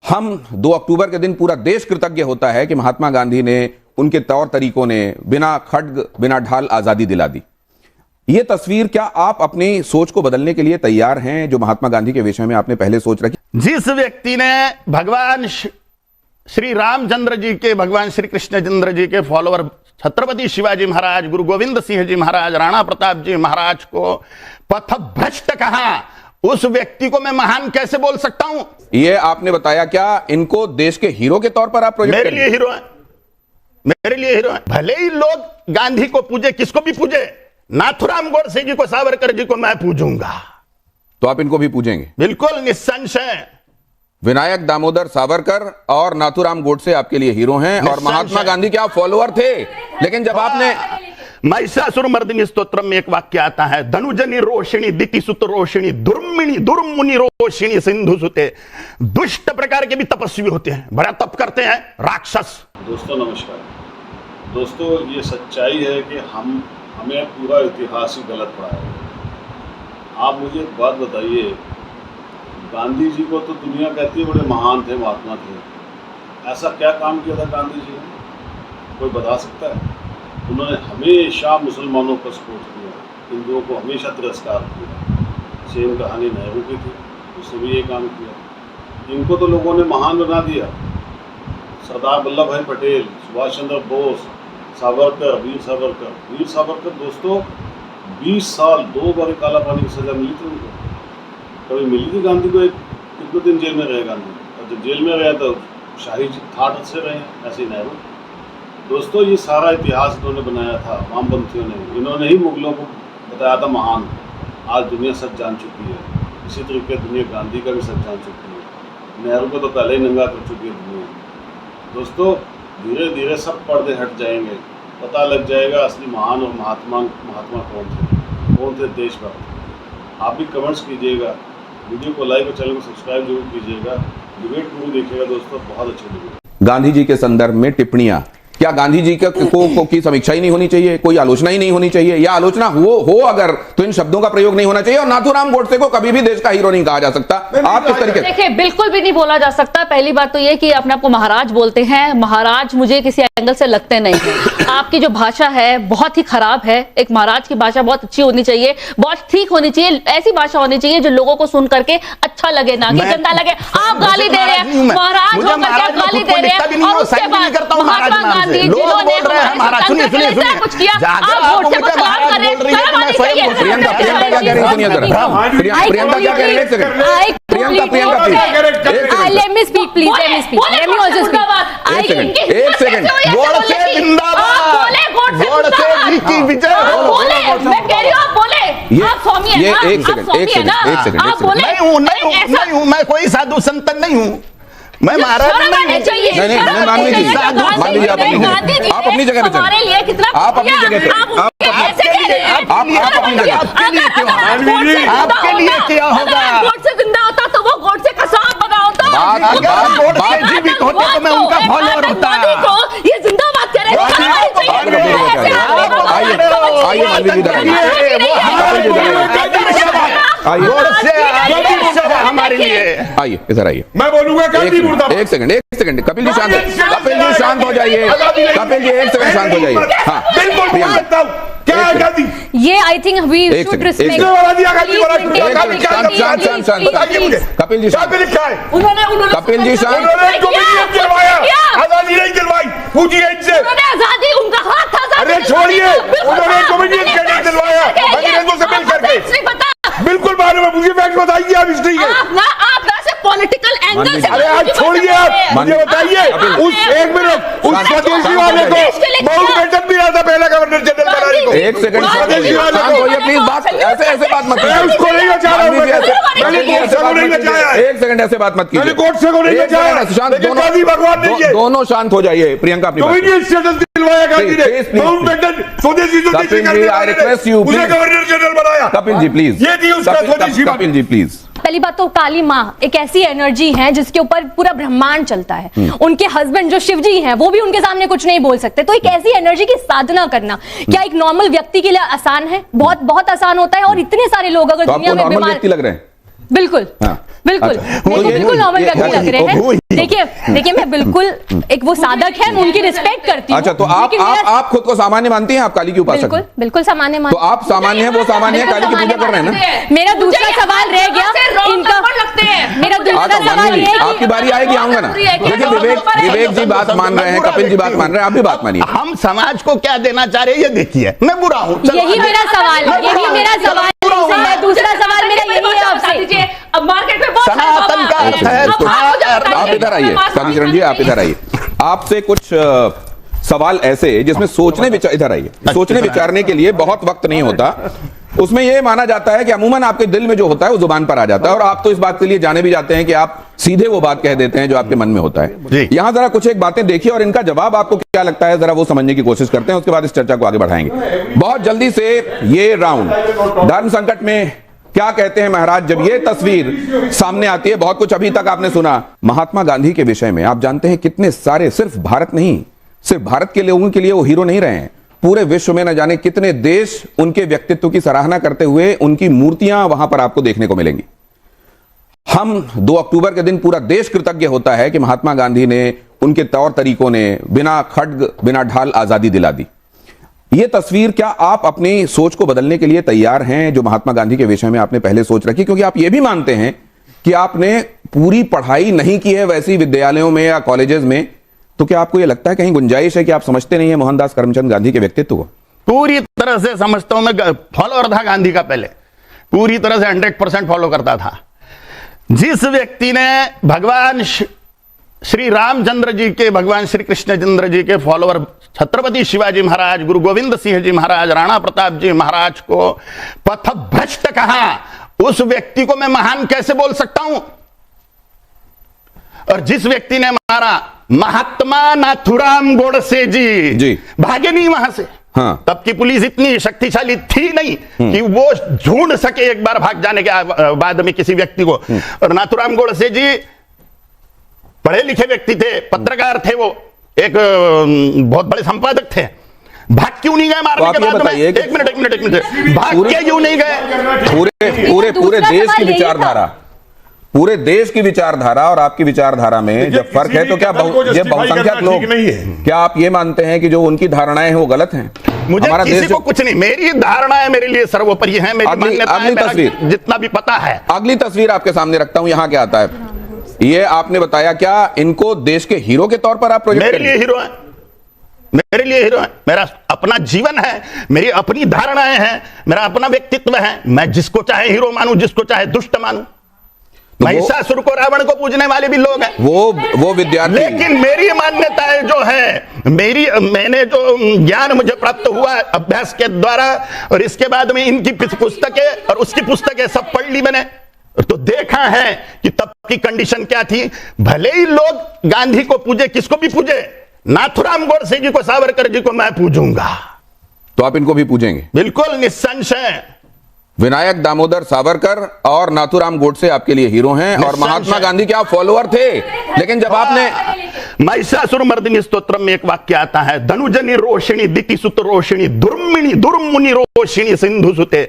हम 2 अक्टूबर के दिन पूरा देश कृतज्ञ होता है कि महात्मा गांधी ने, उनके तौर तरीकों ने बिना खड्ग बिना ढाल आजादी दिला दी। यह तस्वीर, क्या आप अपनी सोच को बदलने के लिए तैयार हैं जो महात्मा गांधी के विषय में आपने पहले सोच रखी? जिस व्यक्ति ने भगवान श्री रामचंद्र जी के, भगवान श्री कृष्णचंद्र जी के फॉलोअर छत्रपति शिवाजी महाराज, गुरु गोविंद सिंह जी महाराज, राणा प्रताप जी महाराज को पथभ्रष्ट कहा, उस व्यक्ति को मैं महान कैसे बोल सकता हूं? ये आपने बताया। क्या इनको देश के हीरो के तौर पर आप प्रोजेक्ट मेरे लिए हीरो है, मेरे लिए हीरो है। भले ही लोग गांधी को पूजे, किसको भी पूजे, नाथुराम गोडसे जी को, सावरकर जी को मैं पूजूंगा, तो आप इनको भी पूजेंगे? बिल्कुल निस्संशय। विनायक दामोदर सावरकर और नाथुराम गोडसे आपके लिए हीरो हैं और महात्मा गांधी के आप फॉलोअर थे। लेकिन जब आपने महिषासुरमर्दिनी स्तोत्र में एक वाक्य आता है, धनुजनी रोशिणी दितिसुत रोशिणी दुर्मिणी दुर्मुनि रोशिणी सिंधु सुते। दुष्ट प्रकार के भी तपस्वी होते हैं, बड़ा तप करते हैं, राक्षस। दोस्तों नमस्कार। दोस्तों ये सच्चाई है कि हमें पूरा इतिहास ही गलत पढ़ा है। आप मुझे एक बात बताइए, गांधी जी को तो दुनिया कहती है बड़े महान थे, महात्मा थे। ऐसा क्या काम किया था गांधी जी ने, कोई बता सकता है? उन्होंने हमेशा मुसलमानों पर सपोर्ट किया, हिंदुओं को हमेशा तिरस्कार किया। सेम कहानी नेहरू की थी, उसने भी ये काम किया। इनको तो लोगों ने महान बना दिया। सरदार वल्लभ भाई पटेल, सुभाष चंद्र बोस, सावरकर, वीर सावरकर। वीर सावरकर दोस्तों 20 साल 2 बार काला पानी की सज़ा मिली थी उनको। कभी मिली थी गांधी को? कितने दिन जेल में रहे गांधी, और जब जेल में रहे तो शाही ठाट से रहे, ऐसे नेहरू। दोस्तों ये सारा इतिहास इन्होंने बनाया था, वामपंथियों ने। इन्होंने ही मुगलों को बताया था महान। आज दुनिया सच जान चुकी है। इसी तरीके दुनिया गांधी का भी सच जान चुकी है। नेहरू को तो पहले ही नंगा कर चुकी है दुनिया। दोस्तों धीरे धीरे सब पर्दे हट जाएंगे, पता लग जाएगा असली महान और महात्मा कौन थे देशभक्त। आप भी कमेंट्स कीजिएगा, वीडियो को लाइक और चैनल को सब्सक्राइब जरूर कीजिएगा। डिबेट पूरी देखिएगा दोस्तों, बहुत अच्छी डिबेट। गांधी जी के संदर्भ में टिप्पणियां, क्या गांधी जी की समीक्षा ही नहीं होनी चाहिए, कोई आलोचना ही नहीं होनी चाहिए, या आलोचना हो अगर तो इन शब्दों का प्रयोग नहीं होना चाहिए? और नाथुराम गोडसे को कभी भी देश का हीरो नहीं कहा जा सकता। आप किस तरीके? देखिए बिल्कुल भी नहीं बोला जा सकता। पहली बात तो ये कि अपने आपको महाराज बोलते हैं। महाराज मुझे किसी एंगल से लगते नहीं है। आपकी जो भाषा है बहुत ही खराब है। एक महाराज की भाषा बहुत अच्छी होनी चाहिए, बहुत ठीक होनी चाहिए। ऐसी भाषा होनी चाहिए जो लोगों को सुन करके अच्छा लगे, ना कि गंदा लगे। आप गाली दे रहे हैं, महाराज होकर के आप गाली दे रहे हैं, और उसके बाद महात्मा गांधी जिन्होंने कुछ किया, आप वोट से खिलाफ कर रहे हैं। प्रियंका क्या कह रही है? सुनिए जरा। प्रियंका क्या कह रही है? एक second. Priyanka let me speak please, let me speak, let me also speak। एक सेकंड। गोडसे जिंदाबाद, गोडसे जी की विजय हो। मैं कह रही हूँ आप बोले, आप स्वामी है ना, एक सेकंड, आप बोले। नहीं हूँ, मैं कोई साधु संत नहीं हूँ, मैं महाराज नहीं। नहीं मानवी जी, आप अपनी जगह पे चलें। आप अपनी जगह पे, आपके लिए क्या होगा? गोडसे जिंदा होता तो वो गोडसे का सांप बना होता। अगर गोडसे जीवित होते तो मैं उनका फॉलोअर होता। ये जिंदाबाद कह रहे हैं। आइए मानवी जी, हमारे लिए आइए, इधर आइए। मैं बोलूंगा एक सेकंड। कपिल जी शांत हो जाइए। कपिल जी एक सेकंड शांत हो जाइए। हाँ बिल्कुल। क्या है गांधी? ये I think we should respect. Kapil ji शांत। कपिल जी शांत। आजादी नहीं दिलवाई, पूछिए इनसे। आजादी उनका हाथ था। अरे छोड़िए, उन्होंने कम्युनिस्ट कैडेट दिलवाया अंग्रेजों से मिल करके। बिल्कुल मालूम है मुझे, फैक्ट बताइए आप हिस्ट्री के। आप वैसे पॉलिटिकल एंगल से। अरे आज छोड़िए, आप मुझे बताइए उस एक मिनट उस स्वदेशी वाले को माउंटबेटन भी रहा था पहला गवर्नर जनरल बनाने को। एक सेकंड प्लीज, बात ऐसे बात मत कीजिए। उसको नहीं बचा रहा हूं, मैंने गोडसे को नहीं बचाया। एक सेकंड ऐसे बात मत कीजिए। मैंने गोडसे को नहीं बचाया, लेकिन गांधी भगवान नहीं है। दोनों शांत हो जाइए। प्रियंका अपनी दिलवाया गांधी ने, माउंटबेटन स्वदेशी उसे गवर्नर जनरल बनाया। कपिल जी प्लीज, ये थी उसका स्वदेशी। कपिल जी प्लीज। पहली बात तो काली माँ एक ऐसी एनर्जी है जिसके ऊपर पूरा ब्रह्मांड चलता है। उनके हस्बैंड जो शिव जी हैं वो भी उनके सामने कुछ नहीं बोल सकते। तो एक ऐसी एनर्जी की साधना करना क्या एक नॉर्मल व्यक्ति के लिए आसान है? बहुत बहुत आसान होता है। और इतने सारे लोग अगर दुनिया में बीमार लग रहे हैं। बिल्कुल। हाँ। बिल्कुल अच्छा, मुझे बिल्कुल नॉर्मल व्यक्ति लग रहे हैं। देखिए देखिए मैं बिल्कुल एक वो साधक है, मैं उनकी रिस्पेक्ट करती हूँ। अच्छा, तो आप खुद को सामान्य मानती हैं? आप काली की उपासक बिल्कुल हैं? बिल्कुल सामान्य तो आप सामान्य हैं, वो सामान्य है, काली की पूजा कर रहे हैं ना? मेरा दूसरा सवाल रह गया इनका, मेरा दूसरा सवाल ये आपकी बारी आएगी, आऊंगा ना। देखिए विवेक जी बात मान रहे हैं, कपिल जी बात मान रहे हैं, आप भी बात मानिए। हम समाज को क्या देना चाह रहे हैं ये देखिए। मैं बुरा हूं, यही मेरा सवाल, यही मेरा सवाल है। दूसरा सवाल मेरा यही है आपसे। अब मार्केट में बहुत सनातन का अर्थ है। आप इधर आइए काली चरण जी, आप इधर आइए। आपसे कुछ सवाल ऐसे जिसमें सोचने विचार, इधर आइए, सोचने विचारने के लिए बहुत वक्त नहीं होता। उसमें यह माना जाता है कि अमूमन आपके दिल में जो होता है वो जुबान पर आ जाता है, और आप तो इस बात के लिए जाने भी जाते हैं कि आप सीधे वो बात कह देते हैं जो आपके मन में होता है। यहां जरा कुछ एक बातें देखिए और इनका जवाब आपको क्या लगता है जरा वो समझने की कोशिश करते हैं, उसके बाद इस चर्चा को आगे बढ़ाएंगे। बहुत जल्दी से ये राउंड, धर्म संकट में क्या कहते हैं महाराज, जब ये तस्वीर सामने आती है, बहुत कुछ अभी तक आपने सुना महात्मा गांधी के विषय में। आप जानते हैं कितने सारे, सिर्फ भारत नहीं, सिर्फ भारत के लोगों के लिए वो हीरो नहीं रहे हैं, पूरे विश्व में न जाने कितने देश उनके व्यक्तित्व की सराहना करते हुए उनकी मूर्तियां वहां पर आपको देखने को मिलेंगी। हम 2 अक्टूबर के दिन पूरा देश कृतज्ञ होता है कि महात्मा गांधी ने, उनके तौर तरीकों ने बिना खड्ग बिना ढाल आजादी दिला दी। यह तस्वीर, क्या आप अपनी सोच को बदलने के लिए तैयार हैं जो महात्मा गांधी के विषय में आपने पहले सोच रखी? क्योंकि आप यह भी मानते हैं कि आपने पूरी पढ़ाई नहीं की है वैसी विद्यालयों में या कॉलेजेस में, तो क्या आपको यह लगता है कहीं गुंजाइश है कि आप समझते नहीं है मोहनदास करमचंद गांधी के व्यक्तित्व को? पूरी तरह से समझता हूं। मैं फॉलोअर था गांधी का, पहले पूरी तरह से 100% फॉलो करता था। जिस व्यक्ति ने भगवान श्री रामचंद्र जी के, भगवान श्री कृष्णचंद्र जी के फॉलोअर छत्रपति शिवाजी महाराज, गुरु गोविंद सिंह जी महाराज, राणा प्रताप जी महाराज को पथभ्रष्ट कहा, उस व्यक्ति को मैं महान कैसे बोल सकता हूं? और जिस व्यक्ति ने मारा महात्मा नाथुराम गोडसे जी भागे नहीं वहां से। हाँ। तब की पुलिस इतनी शक्तिशाली थी नहीं कि वो ढूंढ सके एक बार भाग जाने के बाद में किसी व्यक्ति को। और नाथुराम गोडसे जी पढ़े लिखे व्यक्ति थे, पत्रकार थे, वो एक बहुत बड़े संपादक थे। भाग क्यों नहीं गए मारने के बाद में? एक मिनट, भाग के क्यों नहीं गए? पूरे देश की विचारधारा, पूरे देश की विचारधारा और आपकी विचारधारा में जब फर्क है, तो क्या ये बहुसंख्यक लोग, क्या आप ये मानते हैं कि जो उनकी धारणाएं हैं वो गलत हैं? मुझे किसी को कुछ नहीं, मेरी धारणाएं मेरे लिए सर्वोपरि है, मेरी मान्यता है, मेरा जितना भी पता है। अगली तस्वीर आपके सामने रखता हूं, यहां क्या आता है ये आपने बताया। क्या इनको देश के हीरो के तौर पर आप प्रोजेक्ट मेरे लिए हीरो है, मेरे लिए हीरो है। मेरा अपना जीवन है, मेरी अपनी धारणाएं हैं, मेरा अपना व्यक्तित्व है। मैं जिसको चाहे हीरो मानूं, जिसको चाहे दुष्ट मानूं। महिषासुर को, रावण को पूजने वाले भी लोग हैं, वो विद्यार्थी। लेकिन मेरी मान्यताएं जो है, मैंने जो ज्ञान मुझे प्राप्त हुआ अभ्यास के द्वारा, और इसके बाद में इनकी पुस्तकें और उसकी पुस्तकें सब पढ़ ली मैंने, तो देखा है कि तब की कंडीशन क्या थी। भले ही लोग गांधी को पूजे, किसको भी पूजे, नाथुराम गोडसे जी को, सावरकर जी को मैं पूजूंगा। तो आप इनको भी पूजेंगे? बिल्कुल निसंशय। विनायक दामोदर सावरकर और नाथुराम गोडसे आपके लिए हीरो हैं, और महात्मा गांधी के आप फॉलोअर थे। लेकिन जब आपने महिषासुर मर्दिनी स्तोत्र में एक वाक्य आता है, धनुजनी रोशिणी दितिसुत रोशिणी दुर्मिणी दुर्मुनि रोशिणी सिंधु सुते।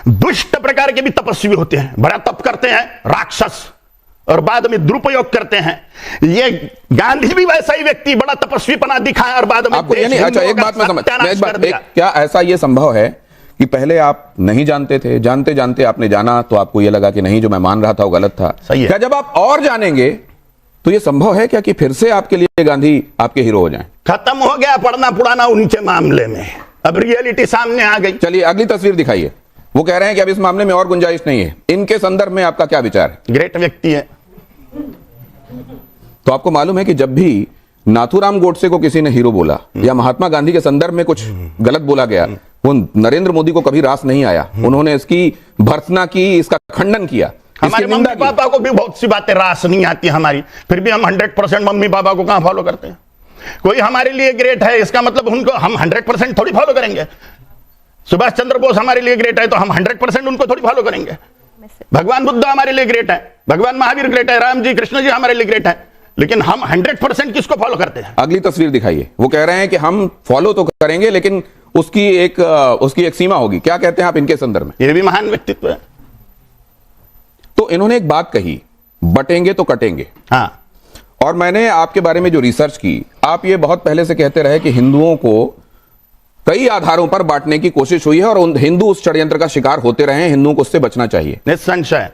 दुष्ट प्रकार के भी तपस्वी होते हैं, बड़ा तप करते हैं, राक्षस, और बाद में दुरुपयोग करते हैं। ये गांधी भी वैसा ही व्यक्ति, बड़ा तपस्वीपना दिखाया और बाद में आपको अच्छा एक बात में समझ, क्या ऐसा ये संभव है कि पहले आप नहीं जानते थे, जानते जानते आपने जाना, तो आपको यह लगा कि नहीं जो मैं मान रहा था वो गलत था? क्या जब आप और जानेंगे तो यह संभव है क्या कि फिर से आपके लिए गांधी आपके हीरो हो जाएं? खत्म हो गया पढ़ना पुराना उनके मामले में, अब रियलिटी सामने आ गई। चलिए अगली तस्वीर दिखाइए। वो कह रहे हैं कि अब इस मामले में और गुंजाइश नहीं है। इनके संदर्भ में आपका क्या विचार है? ग्रेट व्यक्ति है। तो आपको मालूम है कि जब भी नाथुराम गोडसे को किसी ने हीरो बोला या महात्मा गांधी के संदर्भ में कुछ गलत बोला गया, वो नरेंद्र मोदी को कभी रास नहीं आया। उन्होंने इसकी भर्त्सना की, इसका खंडन किया। हमारे मम्मी पापा को भी बहुत सी बातें रास नहीं आती हमारी, फिर भी हम 100% मम्मी पापा को कहां फॉलो करते हैं। कोई हमारे लिए ग्रेट है, इसका मतलब उनको हम 100% थोड़ी फॉलो करेंगे। सुभाष चंद्र बोस हमारे लिए ग्रेट है तो हम 100% उनको थोड़ी फॉलो करेंगे। भगवान बुद्ध हमारे लिए ग्रेट है, भगवान महावीर ग्रेट है, राम जी कृष्ण जी हमारे लिए ग्रेट है, लेकिन हम 100% किसको फॉलो करते हैं? अगली तस्वीर दिखाइए। वो कह रहे हैं कि हम फॉलो तो करेंगे लेकिन उसकी एक सीमा होगी। क्या कहते हैं आप इनके संदर्भ में? ये भी महान व्यक्तित्व है। तो इन्होंने एक बात कही बटेंगे तो कटेंगे। हाँ, और मैंने आपके बारे में जो रिसर्च की, आप ये बहुत पहले से कहते रहे कि हिंदुओं को कई आधारों पर बांटने की कोशिश हुई है और हिंदू उस षड्यंत्र का शिकार होते रहे हैं, हिंदुओं को उससे बचना चाहिए। निस्संशय।